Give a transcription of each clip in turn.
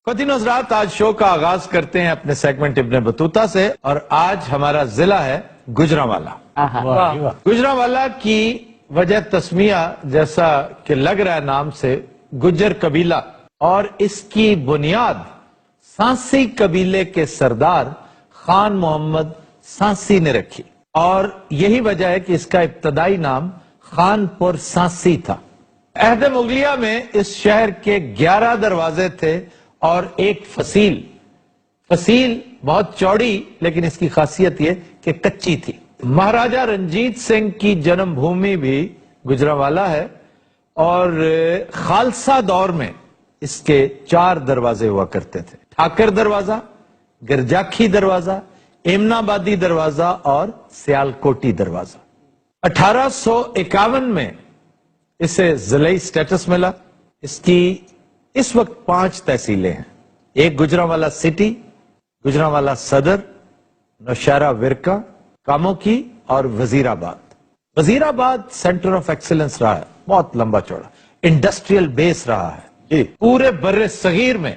خواتین و حضرات، آج شو کا آغاز کرتے ہیں اپنے سیگمنٹ ابن بطوطہ سے، اور آج ہمارا ضلع ہے گوجرانوالا۔ گوجرانوالا کی وجہ تسمیہ جیسا کہ لگ رہا ہے نام سے، گجر قبیلہ، اور اس کی بنیاد سانسی قبیلے کے سردار خان محمد سانسی نے رکھی، اور یہی وجہ ہے کہ اس کا ابتدائی نام خان پور سانسی تھا۔ عہد مغلیہ میں اس شہر کے 11 دروازے تھے اور ایک فصیل بہت چوڑی، لیکن اس کی خاصیت یہ کہ کچی تھی۔ مہاراجہ رنجیت سنگھ کی جنم بھومی بھی گوجرانوالا ہے، اور خالصہ دور میں اس کے 4 دروازے ہوا کرتے تھے: ٹھاکر دروازہ، گرجاکھی دروازہ، ایمنا آبادی دروازہ اور سیالکوٹی دروازہ۔ 1851 میں اسے ضلعی سٹیٹس ملا۔ اس کی اس وقت 5 تحصیلیں ہیں: ایک گوجرانوالا سٹی، گوجرانوالا صدر، نوشہرہ ورکا، کاموکی اور وزیر آباد۔ وزیر آباد سینٹر آف ایکسیلنس رہا ہے، بہت لمبا چوڑا انڈسٹریل بیس رہا ہے، پورے بر صغیر میں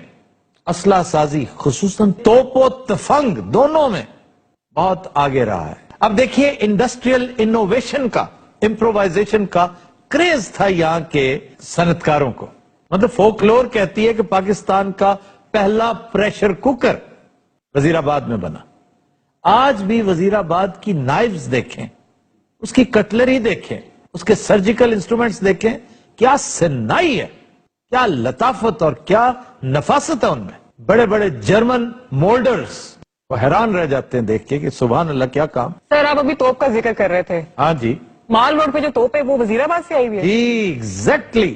اسلحہ سازی خصوصاً توپ و تفنگ دونوں میں بہت آگے رہا ہے۔ اب دیکھیے، انڈسٹریل انوویشن کا، امپرووائزیشن کا کریز تھا یہاں کے صنعتکاروں کو۔ مطلب فولکلور کہتی ہے کہ پاکستان کا پہلا پریشر کوکر وزیر آباد میں بنا۔ آج بھی وزیر آباد کی نائفز دیکھیں، اس کی کٹلری دیکھیں، اس کے سرجیکل انسٹرومنٹس دیکھیں، کیا سنائی ہے، کیا لطافت اور کیا نفاست ہے ان میں۔ بڑے بڑے جرمن مولڈرز وہ حیران رہ جاتے ہیں دیکھ کے کہ سبحان اللہ کیا کام۔ سر، آپ ابھی توپ کا ذکر کر رہے تھے۔ ہاں جی، مال روڈ پہ جو توپ ہے وہ وزیر آباد سے آئی ہوئی ہے؟ جی ایگزیکٹلی،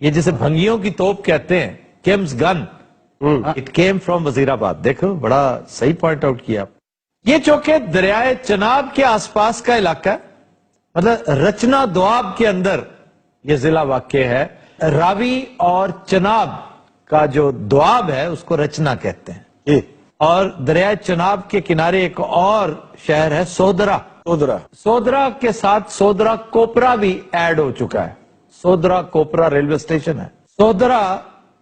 یہ جسے بھنگیوں کی توپ کہتے ہیں، cams gun, it came from وزیر آباد۔ دیکھو، بڑا صحیح پوائنٹ آؤٹ کیا آپ۔ یہ چونکہ دریائے چناب کے آس پاس کا علاقہ ہے، مطلب رچنا دواب کے اندر یہ ضلع واقع ہے۔ راوی اور چناب کا جو دواب ہے اس کو رچنا کہتے ہیں، اور دریائے چناب کے کنارے ایک اور شہر ہے سودرا۔ سودرا کے ساتھ سودرا کوپرا بھی ایڈ ہو چکا ہے۔ سودرا کوپرا ریلوے اسٹیشن ہے۔ سودرا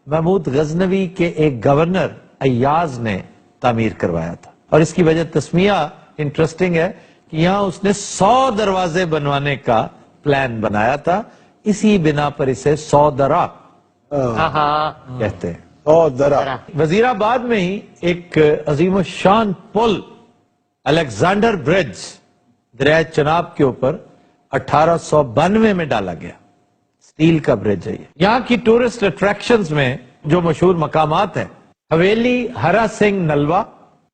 محمود غزنوی کے ایک گورنر ایاز نے تعمیر کروایا تھا، اور اس کی وجہ تسمیہ انٹرسٹنگ ہے کہ یہاں اس نے 100 دروازے بنوانے کا پلان بنایا تھا، اسی بنا پر اسے سودرا کہتے ہیں۔ وزیر آباد میں ہی ایک عظیم الشان پل، الیگزینڈر برج، دریائے چناب کے اوپر 1892 میں ڈالا گیا۔ اسٹیل کا برج ہے یہ۔ یہاں کی ٹورسٹ اٹریکشنز میں جو مشہور مقامات ہیں: حویلی ہرا سنگھ نلوا،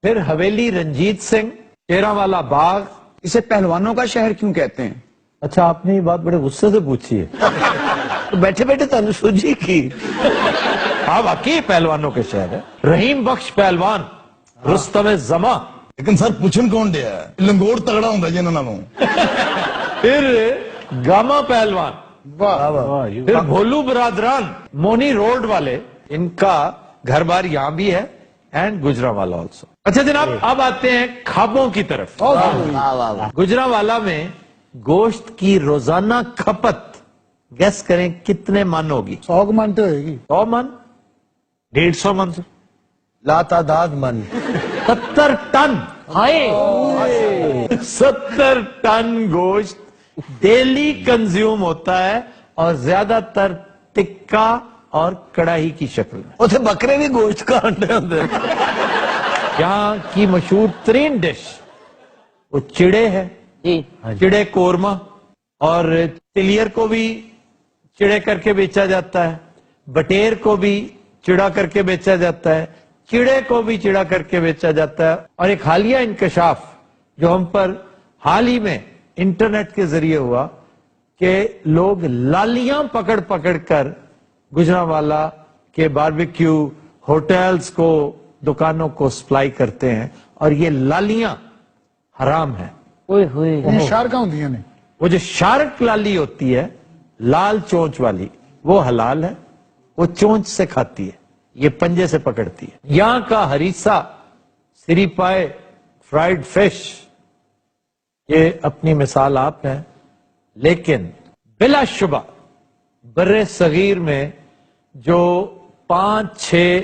پھر حویلی رنجیت سنگھ، شیراں باغ۔ اسے پہلوانوں کا شہر کیوں کہتے ہیں؟ اچھا، آپ نے یہ بات بڑے غصے سے پوچھی ہے۔ بیٹھے بیٹھے تنسوجی کی۔ ہاں، واقعی پہلوانوں کے شہر ہے۔ رحیم بخش پہلوان، رستم زماں، لیکن سر پوچھن کون دیا ہے؟ لنگوڑ تگڑا ہوں جنہوں نالوں۔ پھر گاما پہلوان، پھر بھولو برادران، مونی روڈ والے، ان کا گھر بار یہاں بھی ہے، اینڈ گوجرانوالا آلسو۔ اچھا جناب، اب آتے ہیں کھابوں کی طرف۔ گوجرانوالا میں گوشت کی روزانہ کھپت گیس کریں کتنے من ہوگی؟ 100 من تو ہوئے گی۔ 100 من، 150 من، لاتعداد من۔ 70 ٹن۔ 70 ٹن گوشت ڈیلی کنزیوم ہوتا ہے، اور زیادہ تر ٹکا اور کڑاہی کی شکل میں۔ اتنے بکرے بھی گوشت کھانے ہوتے ہیں۔ یہاں کی مشہور ترین ڈش وہ چڑے ہے، چڑے قورمہ، اور تلیر کو بھی چڑے کر کے بیچا جاتا ہے، بٹیر کو بھی چڑا کر کے بیچا جاتا ہے، چڑے کو بھی چڑا کر کے بیچا جاتا ہے۔ اور ایک حالیہ انکشاف جو ہم پر حال ہی میں انٹرنیٹ کے ذریعے ہوا کہ لوگ لالیاں پکڑ پکڑ کر گوجرانوالا کے باربیکیو ہوٹلز کو، دکانوں کو سپلائی کرتے ہیں، اور یہ لالیاں حرام ہیں۔ شارکاں ہوندی ہیں۔ وہ جو شارک لالی ہوتی ہے، لال چونچ والی، وہ حلال ہے، وہ چونچ سے کھاتی ہے، یہ پنجے سے پکڑتی ہے۔ یہاں کا ہریسا، سری پائے، فرائیڈ فش، یہ اپنی مثال آپ ہیں، لیکن بلا شبہ بر صغیر میں جو 5-6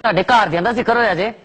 ਤੁਹਾਡੇ ਘਰ ਦਿਆਂ ਦਾ ਜ਼ਿਕਰ ਹੋਇਆ ਜੇ।